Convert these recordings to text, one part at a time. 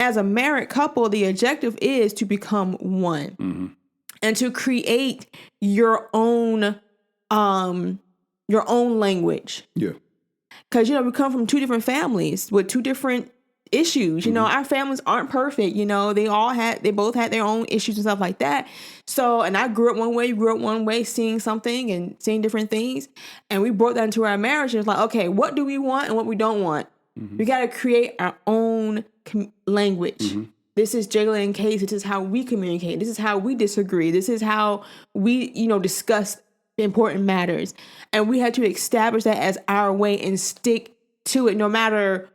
as a married couple, the objective is to become one and to create your own language. Yeah. Because, we come from two different families with two different issues. Our families aren't perfect. They both had their own issues and stuff like that. So, and I grew up one way, you grew up one way, seeing something and seeing different things. And we brought that into our marriage. And it's like, okay, what do we want and what we don't want? We got to create our own language. This is Jalen and Cacie. This is how we communicate. This is how we disagree. This is how we, discuss important matters. And we had to establish that as our way and stick to it no matter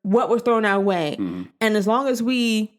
what was thrown our way. And as long as we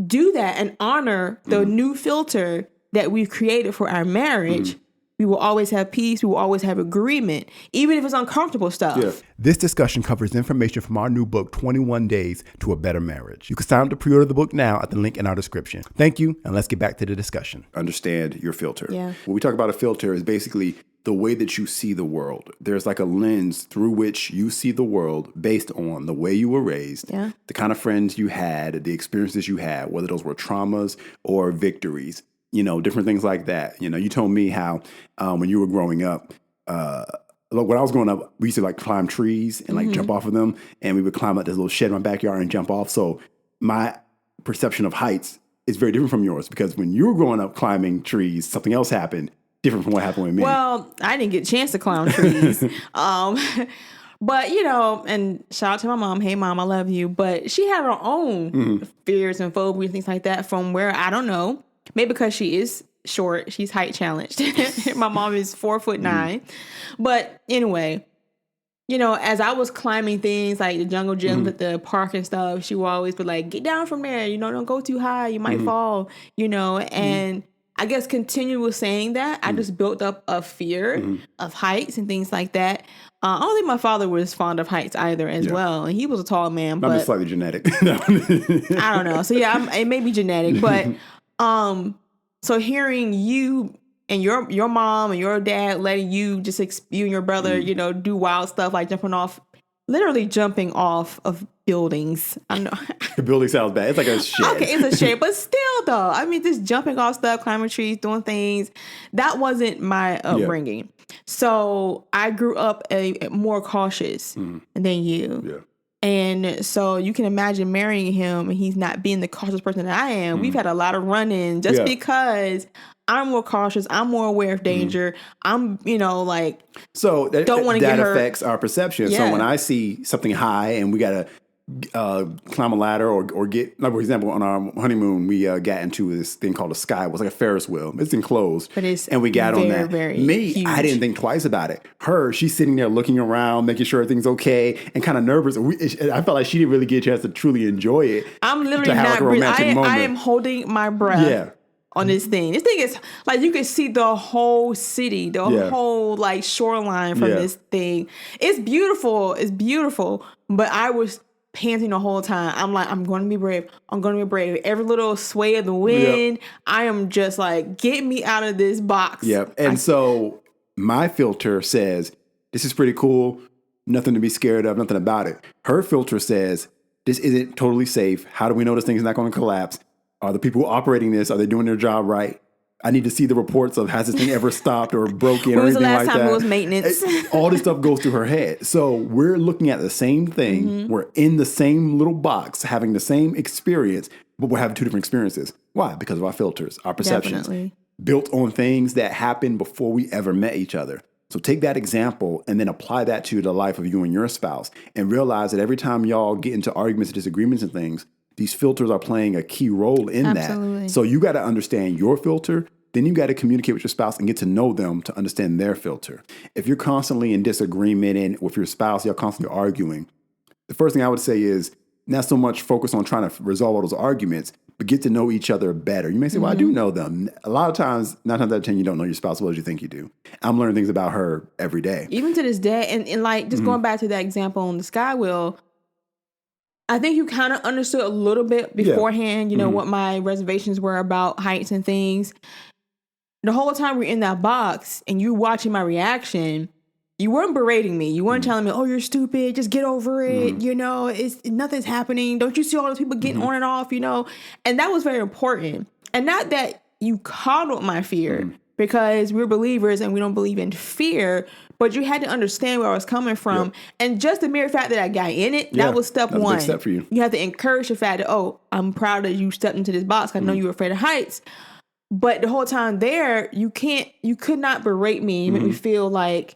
do that and honor the new filter that we've created for our marriage, we will always have peace. We will always have agreement, even if it's uncomfortable stuff. Yeah. This discussion covers information from our new book, 21 Days to a Better Marriage. You can sign up to pre-order the book now at the link in our description. Thank you, and let's get back to the discussion. Understand your filter. Yeah. When we talk about a filter, is basically the way that you see the world. There's like a lens through which you see the world based on the way you were raised, the kind of friends you had, the experiences you had, whether those were traumas or victories, different things like that. You told me how when you were growing up, when I was growing up, we used to like climb trees and like jump off of them. And we would climb up this little shed in my backyard and jump off. So my perception of heights is very different from yours, because when you were growing up climbing trees, something else happened. Different from what happened with me. Well, I didn't get a chance to climb trees. But, and shout out to my mom. Hey, Mom, I love you. But she had her own fears and phobias and things like that from where, I don't know, maybe because she is short. She's height challenged. My mom is 4'9". But anyway, as I was climbing things like the jungle gyms at the park and stuff, she would always be like, get down from there. Don't go too high. You might fall, and I guess continually saying that, I just built up a fear of heights and things like that. I don't think my father was fond of heights either as well. And he was a tall man. But it's slightly genetic. I don't know. So yeah, it may be genetic. But so hearing you and your mom and your dad letting you just, you and your brother, do wild stuff like literally jumping off of buildings. I know. The building sounds bad. It's like a shed. Okay, it's a shed, but still though. I mean, just jumping off stuff, climbing trees, doing things. That wasn't my upbringing. So I grew up more cautious than you. Yeah. And so you can imagine marrying him and he's not being the cautious person that I am. We've had a lot of run-ins just because I'm more cautious. I'm more aware of danger. I'm, so that, don't want to get hurt. That affects our perception. Yeah. So when I see something high and we got to climb a ladder or get, like, for example, on our honeymoon, we got into this thing called a sky. It was like a Ferris wheel. It's enclosed. And we got on that. Me, huge. I didn't think twice about it. Her, she's sitting there looking around, making sure everything's okay, and kind of nervous. I felt like she didn't really get a chance to truly enjoy it. I'm literally not breathing. I am holding my breath. Yeah. On this thing. This thing is like you can see the whole city, the whole like shoreline from this thing. It's beautiful. It's beautiful. But I was panting the whole time. I'm like, I'm going to be brave. I'm going to be brave. Every little sway of the wind, I am just like, get me out of this box. Yep. And so my filter says, this is pretty cool. Nothing to be scared of. Nothing about it. Her filter says, this isn't totally safe. How do we know this thing is not going to collapse? Are the people operating this, are they doing their job right? I need to see the reports of has this thing ever stopped or broken or anything like that. When was the last time it was maintenance? All this stuff goes through her head. So we're looking at the same thing. We're in the same little box, having the same experience, but we're having two different experiences. Why? Because of our filters, our perceptions. Definitely. Built on things that happened before we ever met each other. So take that example and then apply that to the life of you and your spouse and realize that every time y'all get into arguments and disagreements and things, these filters are playing a key role in that. So you got to understand your filter. Then you got to communicate with your spouse and get to know them to understand their filter. If you're constantly in disagreement and with your spouse, you're constantly arguing, the first thing I would say is not so much focus on trying to resolve all those arguments, but get to know each other better. You may say, well, I do know them. A lot of times, 9 times out of 10, you don't know your spouse as well as you think you do. I'm learning things about her every day. Even to this day, and like just going back to that example on the sky wheel, I think you kind of understood a little bit beforehand, you know, what my reservations were about heights and things. The whole time we're in that box and you watching my reaction, you weren't berating me. You weren't telling me, oh, you're stupid. Just get over it. You know, nothing's happening. Don't you see all those people getting on and off, you know? And that was very important. And not that you coddled my fear because we're believers and we don't believe in fear, but you had to understand where I was coming from. Yep. And just the mere fact that I got in it, that was step one. Big step for you. You have to encourage the fact that, oh, I'm proud that you stepped into this box. I know you were afraid of heights. But the whole time there, you could not berate me. You make me feel like,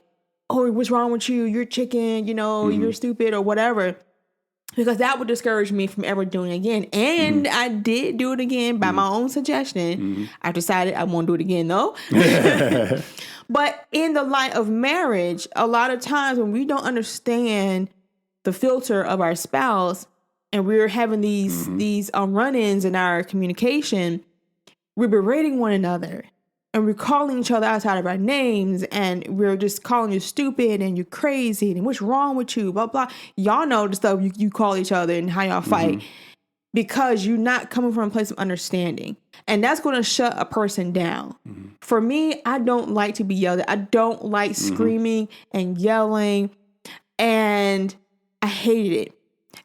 oh, what's wrong with you? You're chicken, you know, you're stupid or whatever. Because that would discourage me from ever doing it again. And I did do it again by my own suggestion. I decided I won't do it again, though. But in the light of marriage, a lot of times when we don't understand the filter of our spouse and we're having these run-ins in our communication, we're berating one another. And we're calling each other outside of our names, and we're just calling you stupid and you're crazy and what's wrong with you, blah, blah. Y'all know the stuff you call each other and how y'all fight because you're not coming from a place of understanding. And that's going to shut a person down. For me, I don't like to be yelled at. I don't like screaming and yelling, and I hated it.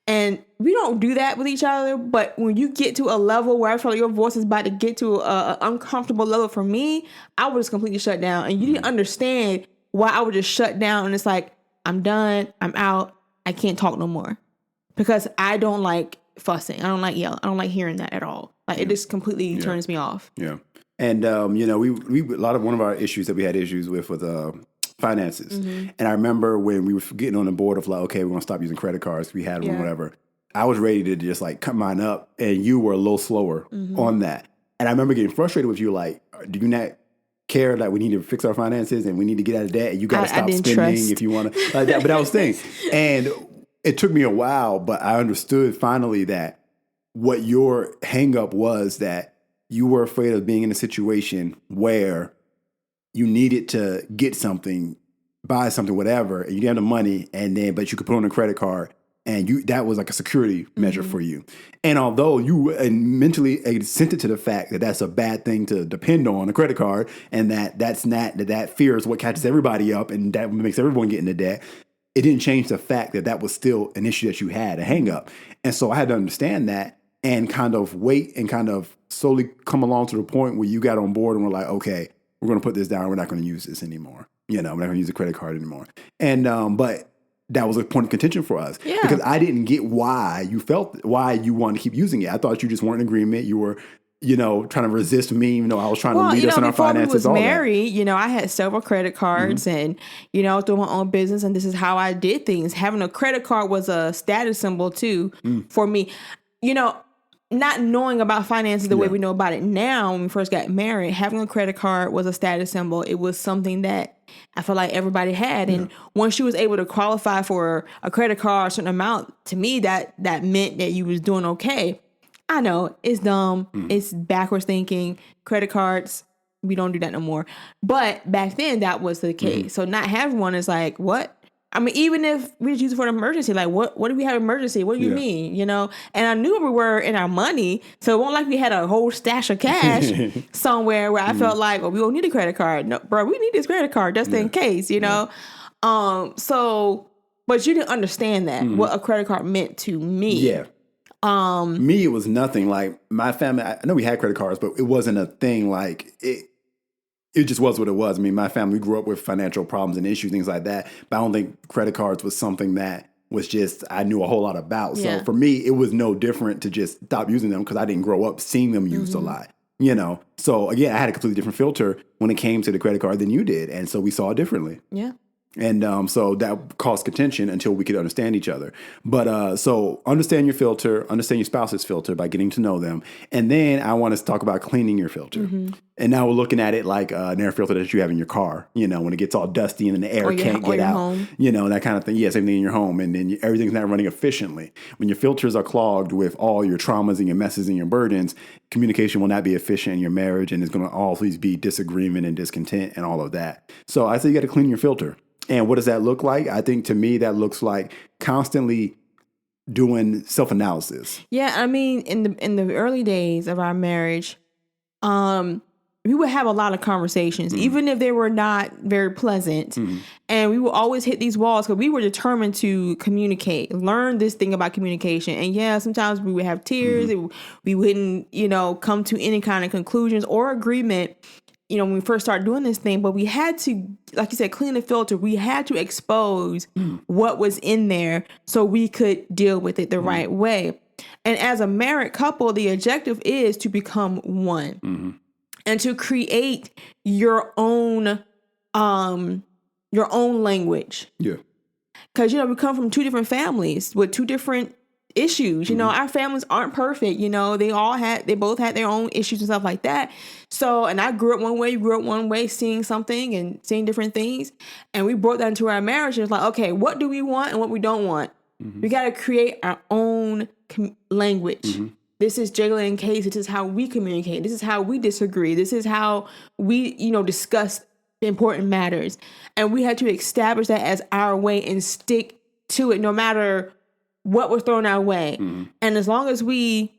And we don't do that with each other, but when you get to a level where I feel like your voice is about to get to an uncomfortable level for me, I would just completely shut down. And you didn't understand why I would just shut down. And it's like, I'm done. I'm out. I can't talk no more. Because I don't like fussing. I don't like yelling. I don't like hearing that at all. Like it just completely turns me off. Yeah. And, you know, we one of our issues that we had issues with finances. And I remember when we were getting on the board of like, okay, we're going to stop using credit cards. We had one, whatever. I was ready to just like cut mine up, and you were a little slower on that. And I remember getting frustrated with you, like, do you not care that we need to fix our finances and we need to get out of debt and you got to stop spending if you want to, like that. But that was the thing. And it took me a while, but I understood finally that what your hang up was that you were afraid of being in a situation where you needed to get something, buy something, whatever, and you didn't have the money, but you could put on a credit card, and that was like a security measure for you. And although you mentally assented to the fact that that's a bad thing to depend on, a credit card, and that fear is what catches everybody up, and that makes everyone get into debt, it didn't change the fact that was still an issue that you had, a hang up. And so I had to understand that and kind of wait and kind of slowly come along to the point where you got on board and we're like, okay, we're going to put this down. We're not going to use this anymore. You know, we're not going to use a credit card anymore. And, but that was a point of contention for us because I didn't get why you wanted to keep using it. I thought you just weren't in agreement. You were, you know, trying to resist me, even though I was trying to lead us in our finances. Before we was married, you know, I had several credit cards and, you know, I was doing my own business, and this is how I did things. Having a credit card was a status symbol too for me. You know, not knowing about finances the way we know about it now when we first got married, having a credit card was a status symbol. It was something that I felt like everybody had. And once you was able to qualify for a credit card, a certain amount, to me, that meant that you was doing okay. I know it's dumb. It's backwards thinking. Credit cards, we don't do that no more. But back then that was the case. So not having one is like, what? I mean, even if we just use it for an emergency, like what do we have emergency? What do you mean? You know? And I knew we were in our money. So it wasn't like we had a whole stash of cash somewhere where I felt like, well, we don't need a credit card. No, bro, we need this credit card just in case, you know? So, but you didn't understand that, what a credit card meant to me. Yeah. Me, it was nothing. Like my family, I know we had credit cards, but it wasn't a thing. Like it just was what it was. I mean, my family grew up with financial problems and issues, things like that. But I don't think credit cards was something that was just I knew a whole lot about. So for me, it was no different to just stop using them because I didn't grow up seeing them used a lot. You know, so again, I had a completely different filter when it came to the credit card than you did, and so we saw it differently. Yeah. And so that caused contention until we could understand each other. But so understand your filter, understand your spouse's filter by getting to know them. And then I want to talk about cleaning your filter. And now we're looking at it like an air filter that you have in your car, you know, when it gets all dusty and then the air can't get out, home. You know, that kind of thing. Yeah, same thing in your home. And then everything's not running efficiently. When your filters are clogged with all your traumas and your messes and your burdens, communication will not be efficient in your marriage. And it's going to always be disagreement and discontent and all of that. So I say you got to clean your filter. And what does that look like? I think to me, that looks like constantly doing self-analysis. Yeah, I mean, in the early days of our marriage, we we would have a lot of conversations, even if they were not very pleasant. And we would always hit these walls because we were determined to communicate, learn this thing about communication. And yeah, sometimes we would have tears. We wouldn't, come to any kind of conclusions or agreement, when we first started doing this thing. But we had to, like you said, clean the filter. We had to expose what was in there so we could deal with it the right way. And as a married couple, the objective is to become one. And to create your own language. Yeah. Because, we come from two different families with two different issues. Our families aren't perfect. They both had their own issues and stuff like that. So, and I grew up one way, you grew up one way, seeing something and seeing different things. And we brought that into our marriage. And it's like, okay, what do we want and what we don't want? We got to create our own language. This is Jalen and Cacie. This is how we communicate. This is how we disagree. This is how we, discuss important matters. And we had to establish that as our way and stick to it no matter what was thrown our way. And as long as we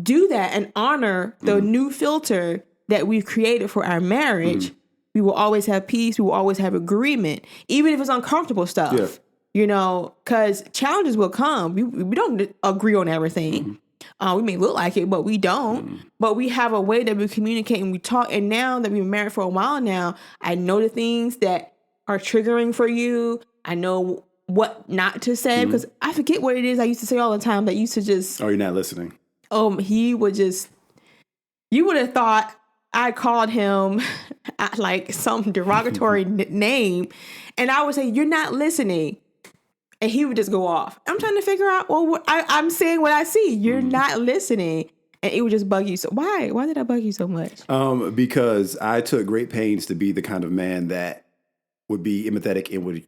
do that and honor the new filter that we've created for our marriage, we will always have peace. We will always have agreement, even if it's uncomfortable stuff. Yeah. Because challenges will come. We don't agree on everything. We may look like it, but we don't. But we have a way that we communicate and we talk. And now that we've been married for a while now, I know the things that are triggering for you. I know what not to say because I forget what it is I used to say all the time that used to just... Oh, you're not listening. He would just... You would have thought I called him like some derogatory name. And I would say, you're not listening. And he would just go off. I'm trying to figure out, I'm saying what I see. You're not listening. And it would just bug you. So why? Why did I bug you so much? Because I took great pains to be the kind of man that would be empathetic and would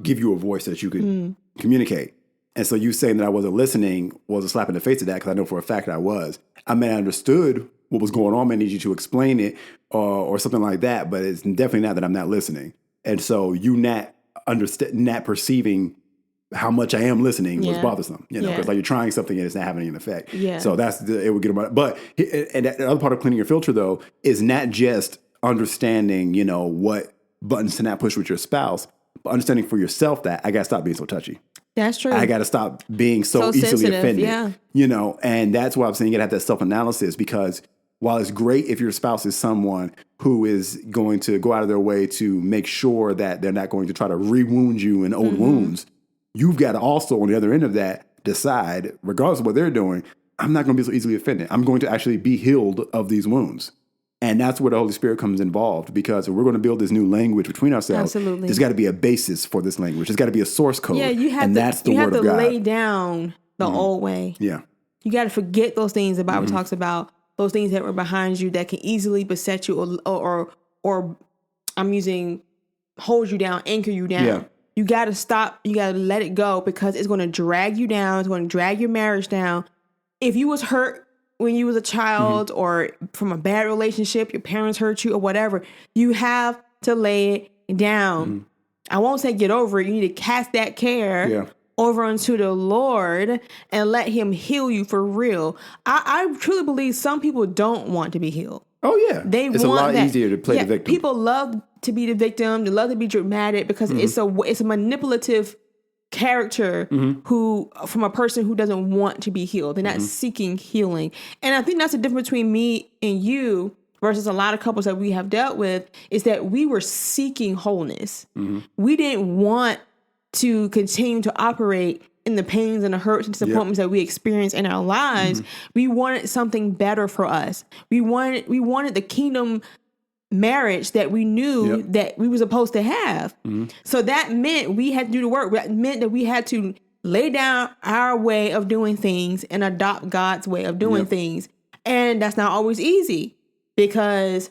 give you a voice that you could communicate. And so you saying that I wasn't listening was a slap in the face of that because I know for a fact that I was. I mean, I understood what was going on. I need you to explain it or something like that. But it's definitely not that I'm not listening. And so you not perceiving how much I am listening was bothersome, because like you're trying something and it's not having an effect. Yeah. So it would get them. But and the other part of cleaning your filter though is not just understanding, what buttons to not push with your spouse, but understanding for yourself that I got to stop being so touchy. That's true. I got to stop being so easily offended. Yeah. And that's why I'm saying you got to have that self-analysis because while it's great if your spouse is someone who is going to go out of their way to make sure that they're not going to try to re-wound you in old wounds, you've got to also, on the other end of that, decide, regardless of what they're doing, I'm not going to be so easily offended. I'm going to actually be healed of these wounds. And that's where the Holy Spirit comes involved because if we're going to build this new language between ourselves, there's got to be a basis for this language. There's got to be a source code. Yeah, you have that's the word of God. You have to lay down the old way. Yeah. You got to forget those things the Bible talks about, those things that were behind you that can easily beset you or I'm using hold you down, anchor you down. Yeah. You got to stop. You got to let it go because it's going to drag you down. It's going to drag your marriage down. If you was hurt when you was a child or from a bad relationship, your parents hurt you or whatever, you have to lay it down. I won't say get over it. You need to cast that care over unto the Lord and let him heal you for real. I truly believe some people don't want to be healed. Oh, yeah. It's a lot easier to play the victim. People love to be the victim. They love to be dramatic because it's a manipulative character who, from a person who doesn't want to be healed. They're not seeking healing. And I think that's the difference between me and you versus a lot of couples that we have dealt with is that we were seeking wholeness. We didn't want to continue to operate in the pains and the hurts and disappointments that we experience in our lives. We wanted something better for us. We wanted the kingdom marriage that we knew that we were supposed to have. So that meant we had to do the work. That meant that we had to lay down our way of doing things and adopt God's way of doing things. And that's not always easy because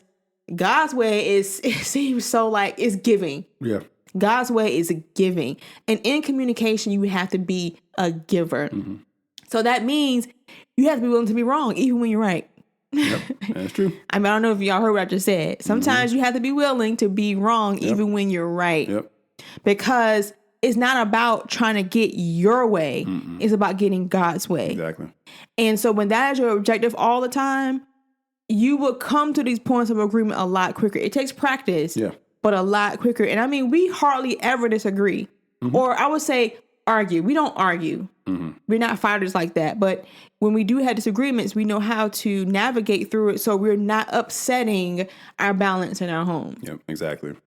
God's way it seems so like it's giving. Yeah. God's way is giving. And in communication, you have to be a giver. So that means you have to be willing to be wrong, even when you're right. Yep, that's true. I mean, I don't know if y'all heard what I just said. Sometimes you have to be willing to be wrong, even when you're right. Yep. Because it's not about trying to get your way. It's about getting God's way. Exactly. And so when that is your objective all the time, you will come to these points of agreement a lot quicker. It takes practice, but a lot quicker. And I mean, we hardly ever disagree. Or I would say argue. We don't argue. We're not fighters like that. But when we do have disagreements, we know how to navigate through it so we're not upsetting our balance in our home. Yep, exactly.